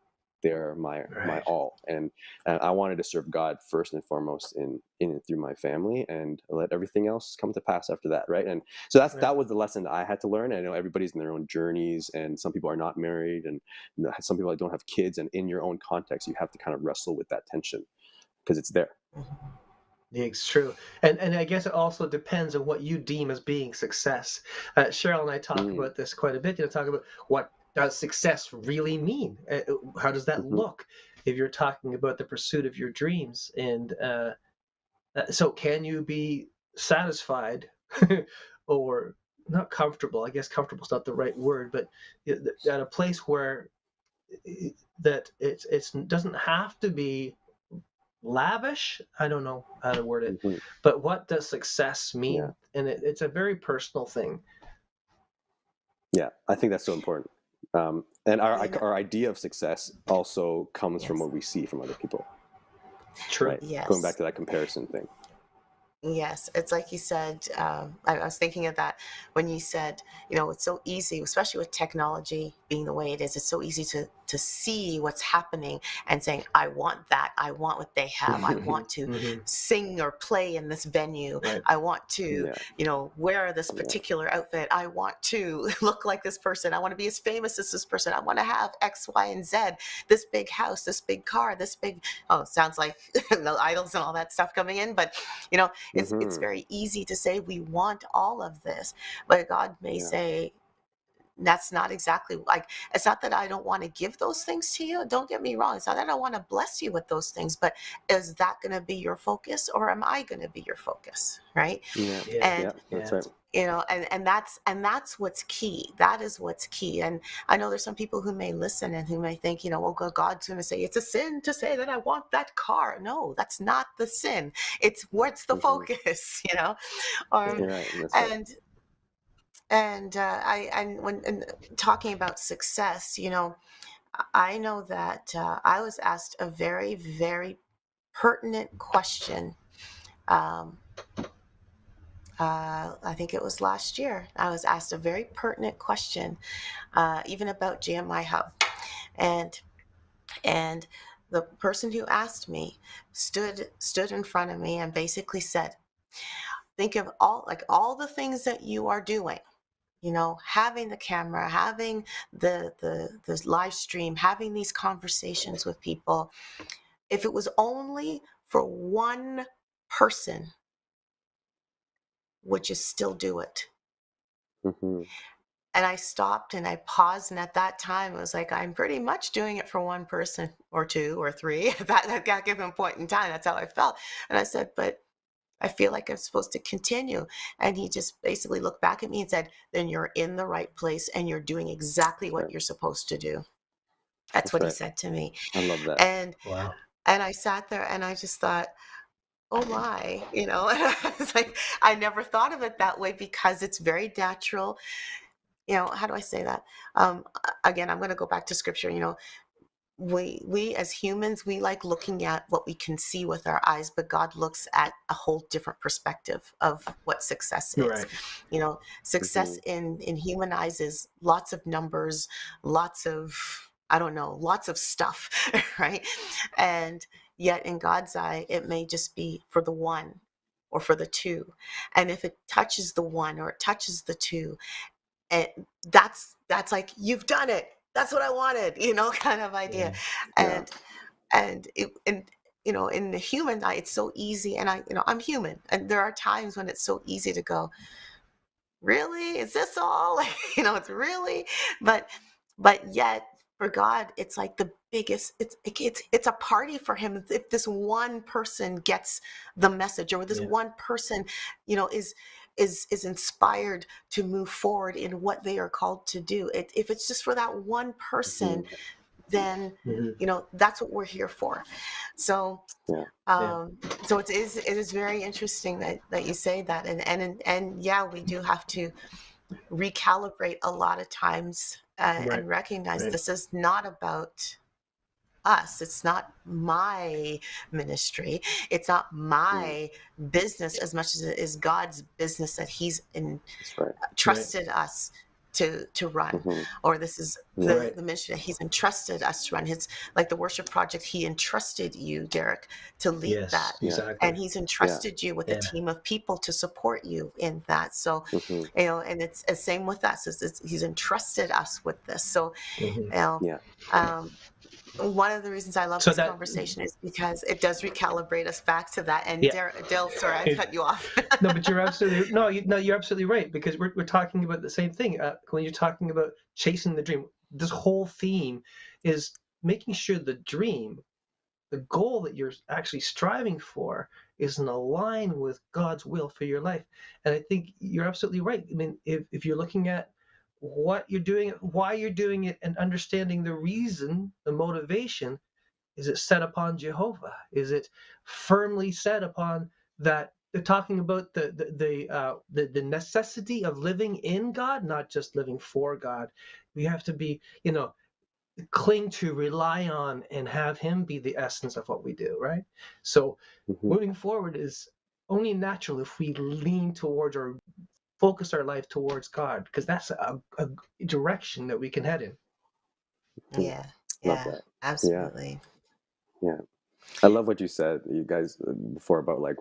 my Right. all, and I wanted to serve God first and foremost in and through my family, and let everything else come to pass after that, right? And so Right. that was the lesson that I had to learn. I know everybody's in their own journeys, and some people are not married, and some people don't have kids, and in your own context, you have to kind of wrestle with that tension because it's there. Yeah, it's true. And I guess it also depends on what you deem as being success. Cheryl and I talk Mm, about this quite a bit. Talk about what does success really mean? How does that hmm look if you're talking about the pursuit of your dreams? And so can you be satisfied or not comfortable? I guess comfortable is not the right word, but at a place where that it's doesn't have to be lavish. I don't know how to word it, hmm but what does success Yeah, mean? And it's a very personal thing. yeah, I think that's so important. And You know, our idea of success also comes from yes. what we see from other people, True. right? Going back Yes. to that comparison thing. Yes, it's like you said. I was thinking of that when you said, it's so easy, especially with technology being the way it is. It's so easy to see what's happening and saying, "I want that. I want what they have. I want to Hmm. sing or play in this venue. Right. I want to, Yeah, wear this yeah, particular outfit. I want to look like this person. I want to be as famous as this person. I want to have X, Y, and Z. This big house, this big car, this big." Oh, sounds like the idols and all that stuff coming in, but it's hmm very easy to say we want all of this, but God may yeah, say that's not exactly like, it's not that I don't want to give those things to you. Don't get me wrong. It's not that I want to bless you with those things, but is that going to be your focus, or am I going to be your focus? Right. yeah, Yeah. And yeah. That's Yeah. right. and that's what's key. That is what's key. And I know there's some people who may listen and who may think, well, God's going to say it's a sin to say that I want that car. No, that's not the sin. It's what's the hmm focus, um You're right. That's right. and when talking about success, I know that I was asked a very, very pertinent question. um, I think it was last year. I was asked a very pertinent question, even about GMIHub, and and the person who asked me stood in front of me and basically said, "Think of all the things that you are doing. Having the camera, having the live stream, having these conversations with people. If it was only for one person, would you still do it?" hmm And I stopped and I paused. And at that time, it was like, I'm pretty much doing it for one person or two or three at that given point in time. That's how I felt. And I said, but I feel like I'm supposed to continue. And he just basically looked back at me and said, then you're in the right place and you're doing exactly That's what right. you're supposed to do. That's what he right. said to me. I love that. And Wow. I sat there and I just thought, oh my, and I was like, I never thought of it that way because it's very natural. How do I say that? Again, I'm going to go back to scripture. We as humans, we like looking at what we can see with our eyes, but God looks at a whole different perspective of what success is. Right. Success in human eyes is lots of numbers, lots of, I don't know, lots of stuff, right? And yet in God's eye, it may just be for the one or for the two. And if it touches the one or it touches the two, and that's like, you've done it. That's what I wanted, kind of idea. Yeah. And in the human eye, it's so easy. And I'm human, and there are times when it's so easy to go, really? Is this all? It's really, but yet for God, it's like the biggest. It's a party for him if this one person gets the message, or this one person, is inspired to move forward in what they are called to do. If it's just for that one person, then that's what we're here for. So so it is very interesting that you say that, and yeah, we do have to recalibrate a lot of times, and recognize this is not about us. It's not my ministry. It's not my business as much as it is God's business that he's trusted us to run. Or this is the mission that he's entrusted us to run. His, like the worship project, he entrusted you, Darrick, to lead that. Exactly. And he's entrusted you with a team of people to support you in that. So, and it's the same with us. He's entrusted us with this. So, one of the reasons I love this conversation is because it does recalibrate us back to that. And Dale, sorry, I cut you off. No, but you're absolutely right, because we're talking about the same thing. When you're talking about chasing the dream, this whole theme is making sure the dream, the goal that you're actually striving for, is in line with God's will for your life. And I think you're absolutely right. I mean, if you're looking at what you're doing, why you're doing it, and understanding the reason, the motivation, is it set upon Jehovah? Is it firmly set upon that? They're talking about the necessity of living in God, not just living for God. We have to be, cling to, rely on, and have him be the essence of what we do, right? So moving forward is only natural if we lean towards or focus our life towards God, because that's a direction that we can head in. Yeah, love that. Absolutely. Yeah. I love what you said, you guys, before about like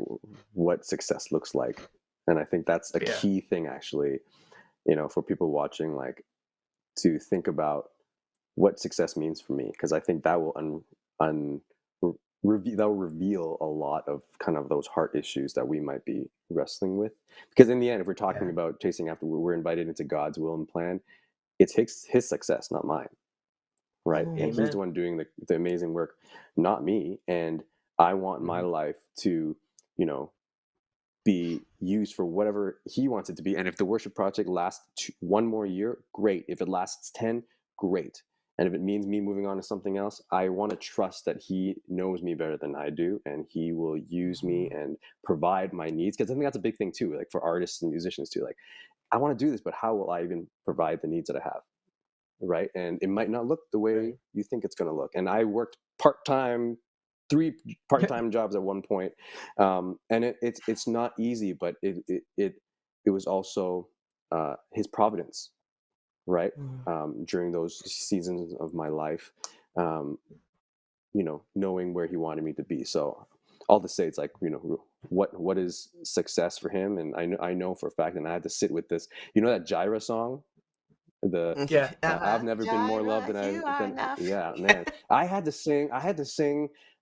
what success looks like. And I think that's a key thing, actually, for people watching, like, to think about what success means for me, because I think that will that'll reveal a lot of kind of those heart issues that we might be wrestling with. Because in the end, if we're talking about chasing after, we're invited into God's will and plan, it's his success, not mine, right? And he's the one doing the amazing work, not me. And I want my life to, be used for whatever he wants it to be. And if the worship project lasts one more year, great. If it lasts 10, great. And if it means me moving on to something else, I want to trust that he knows me better than I do, and he will use me and provide my needs. Because I think that's a big thing too, like for artists and musicians too. Like, I want to do this, but how will I even provide the needs that I have? Right. And it might not look the way you think it's going to look. And I worked part-time, 3 part-time jobs at one point. And it's not easy, but it was also his providence. Right. During those seasons of my life, knowing where he wanted me to be. So all to say, it's like, what is success for him? And I know for a fact, and I had to sit with this, that Gyra song, I've never been more loved than man. I had to sing,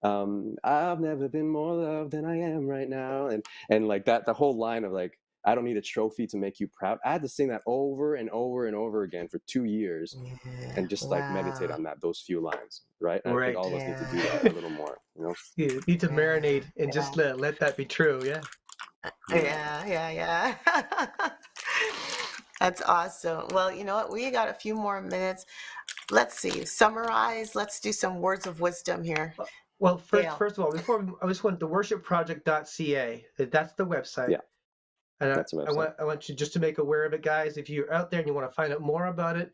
I've never been more loved than I am right now. And like that, the whole line of like, I don't need a trophy to make you proud. I had to sing that over and over and over again for 2 years, and just like meditate on those few lines, right? And I think all of us need to do that a little more. You need to marinate and just let that be true. Yeah. That's awesome. Well, you know what? We got a few more minutes. Let's see. Summarize. Let's do some words of wisdom here. Well, Gail. first of all, I just want the worshipproject.ca. That's the website. Yeah, And that's the website. I want you just to make aware of it, guys. If you're out there and you want to find out more about it,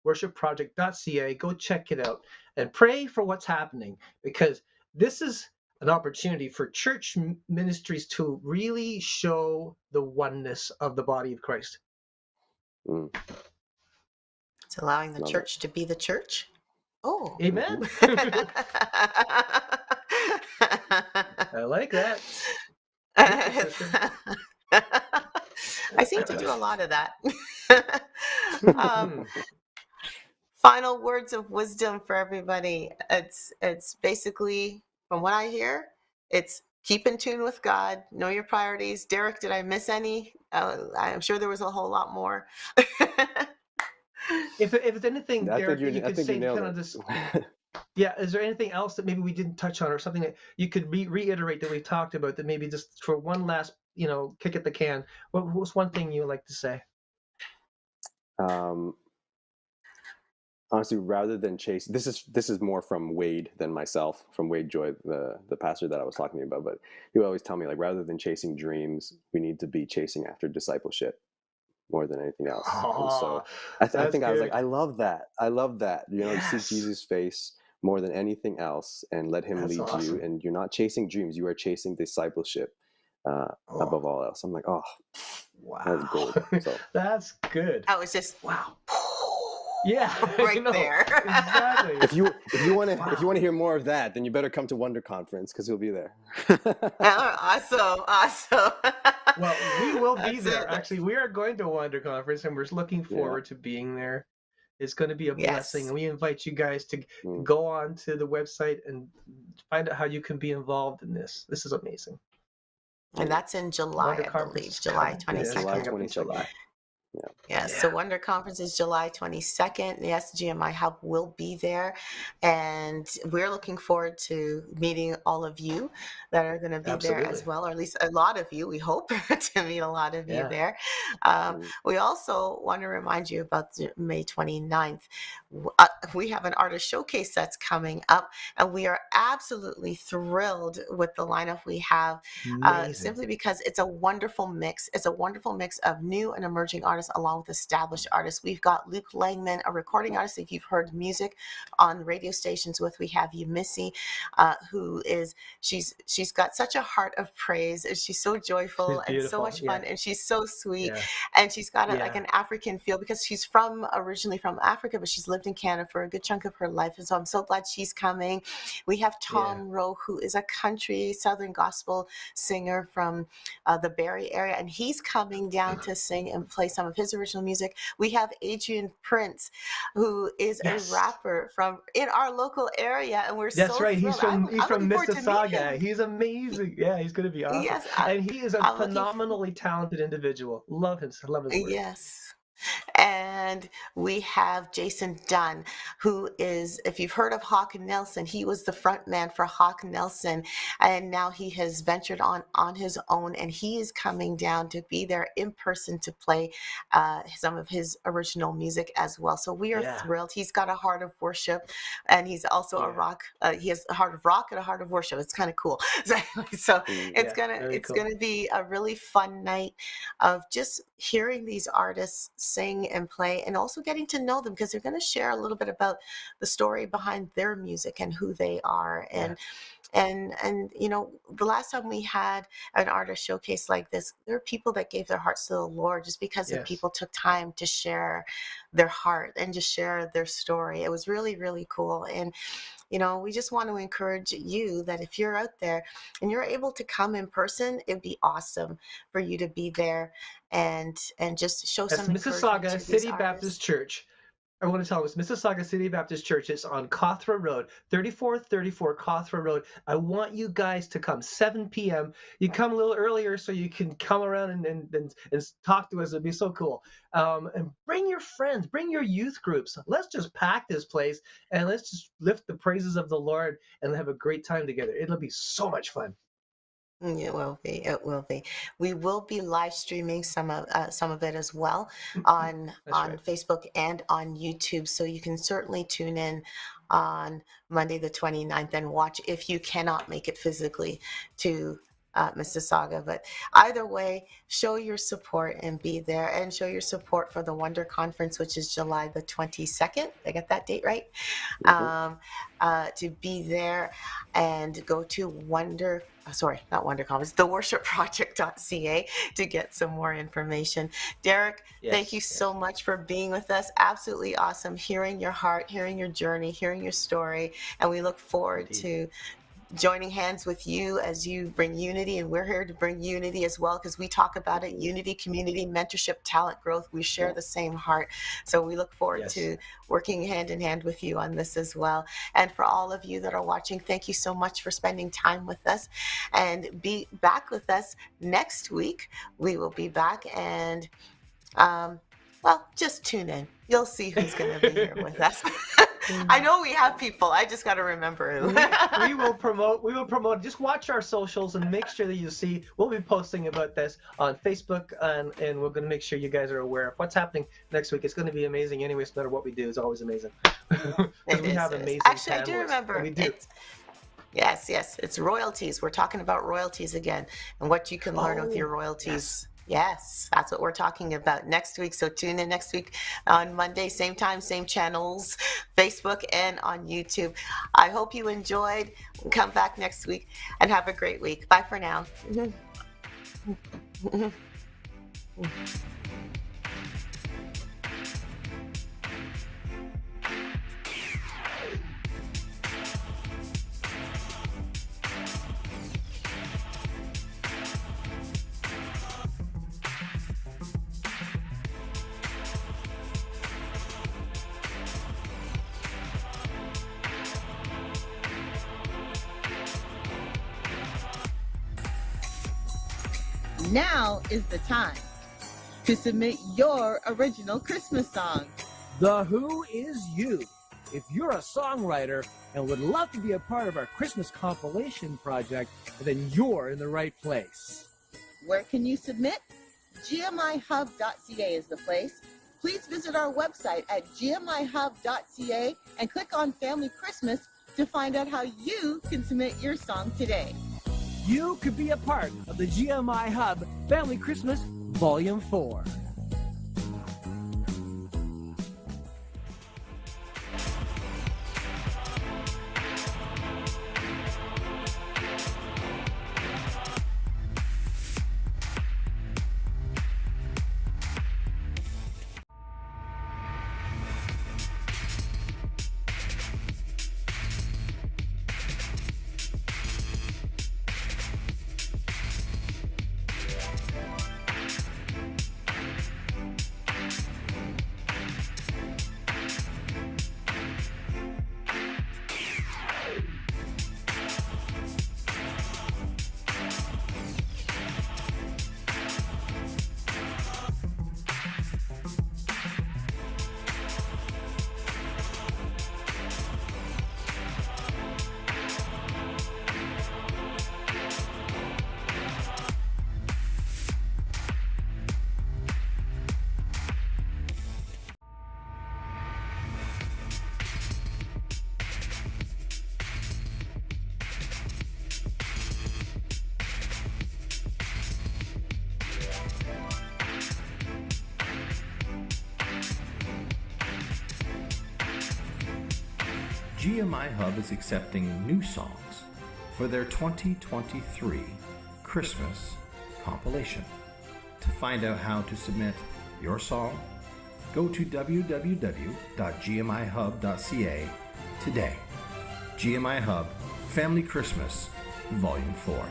worshipproject.ca, go check it out and pray for what's happening, because this is an opportunity for church ministries to really show the oneness of the body of Christ. Mm. It's allowing the Love church to be the church. Oh. Amen. I like that. I seem to do a lot of that. Final words of wisdom for everybody. It's basically, from what I hear, it's keep in tune with God, know your priorities. Darrick, did I miss any? I'm sure there was a whole lot more. If it's anything, I Darrick, think that you could say kind of it. this. Yeah, is there anything else that maybe we didn't touch on, or something that you could reiterate that we talked about, that maybe just for one last, kick at the can? What was one thing you would like to say? Honestly, rather than chase, this is more from Wade than myself, from Wade Joy, the pastor that I was talking about. But he would always tell me, like, rather than chasing dreams, we need to be chasing after discipleship more than anything else. And so I think I was like, I love that. You seek Jesus' face more than anything else, and let him lead you. And you're not chasing dreams; you are chasing discipleship above all else. I'm like, oh, wow, that's gold. So that's good. I was just wow. Yeah, right there. Exactly. If you want to hear more of that, then you better come to Wonder Conference, because we'll be there. Awesome. Well, we will be there. Actually, we are going to Wonder Conference, and we're looking forward to being there. It's going to be a blessing, and we invite you guys to go on to the website and find out how you can be involved in this. This is amazing. And that's in July, I believe, July 22nd. July 22nd. Yes, so Wonder Conference is July 22nd. Yes, GMIHub will be there. And we're looking forward to meeting all of you that are going to be there as well, or at least a lot of you. We hope to meet a lot of you there. We also want to remind you about May 29th. We have an artist showcase that's coming up, and we are absolutely thrilled with the lineup we have, simply because it's a wonderful mix. It's a wonderful mix of new and emerging artists along with established artists. We've got Luke Langman, a recording artist. If you've heard music on radio stations with, we have you, Missy, who is, she's got such a heart of praise, and she's so joyful and so much fun, and she's so sweet, and she's got like an African feel, because she's originally from Africa, but she's lived in Canada for a good chunk of her life, and so I'm so glad she's coming. We have Tom Rowe, who is a country Southern gospel singer from the Barrie area, and he's coming down to sing and play some of his original music. We have Adrian Prince, who is a rapper from in our local area, and we're so right. He's from Mississauga. He's amazing. Yeah, he's going to be awesome. Yes, and he is a phenomenally talented individual. Love him. Love his work. Yes. And we have Jason Dunn, who is, if you've heard of Hawk Nelson, he was the front man for Hawk Nelson, and now he has ventured on his own, and he is coming down to be there in person to play some of his original music as well. So we are thrilled. He's got a heart of worship, and he's also a rock. He has a heart of rock and a heart of worship. It's kind of cool. So it's gonna be a really fun night of just hearing these artists sing and play, and also getting to know them, because they're going to share a little bit about the story behind their music and who they are. And the last time we had an artist showcase like this, there are people that gave their hearts to the Lord just because the people took time to share their heart and just share their story. It was really, really cool. And we just want to encourage you that if you're out there and you're able to come in person, it'd be awesome for you to be there and just show some encouragement to Mississauga City Baptist Church. I want to tell us, Mississauga City Baptist Church is on Cawthra Road, 3434 Cawthra Road. I want you guys to come 7 p.m. You come a little earlier so you can come around and talk to us. It'd be so cool. And bring your friends, bring your youth groups. Let's just pack this place, and let's just lift the praises of the Lord and have a great time together. It'll be so much fun. It will be. It will be. We will be live streaming some of it as well on That's right. Facebook and on YouTube. So you can certainly tune in on Monday the 29th and watch if you cannot make it physically to Mississauga. But either way, show your support and be there, and show your support for the Wonder Conference, which is July the 22nd. I got that date right? To be there and go to not Wonder Conference, the worshipproject.ca to get some more information. Darrick, thank you so much for being with us. Absolutely awesome hearing your heart, hearing your journey, hearing your story. And we look forward to joining hands with you as you bring unity, and we're here to bring unity as well, because we talk about it: unity, community, mentorship, talent growth. We share the same heart, so we look forward to working hand in hand with you on this as well. And for all of you that are watching, thank you so much for spending time with us, and be back with us next week. We will be back, and well, just tune in. You'll see who's going to be here with us. I know we have people. I just got to remember who. we will promote. Just watch our socials and make sure that you see. We'll be posting about this on Facebook, and we're going to make sure you guys are aware of what's happening next week. It's going to be amazing. Anyways, no matter what we do, it's always amazing. Because we have amazing. Actually, I do remember. We do. Yes. It's royalties. We're talking about royalties again, and what you can learn with your royalties. Yes, that's what we're talking about next week. So tune in next week on Monday, same time, same channels, Facebook and on YouTube. I hope you enjoyed. Come back next week and have a great week. Bye for now. Now is the time to submit your original Christmas song. The Who is You. If you're a songwriter and would love to be a part of our Christmas compilation project, then you're in the right place. Where can you submit? GMIHub.ca is the place. Please visit our website at GMIHub.ca and click on Family Christmas to find out how you can submit your song today. You could be a part of the GMI Hub Family Christmas Volume 4. GMIHub is accepting new songs for their 2023 Christmas compilation. To find out how to submit your song, go to www.gmihub.ca today. GMI Hub Family Christmas Volume 4.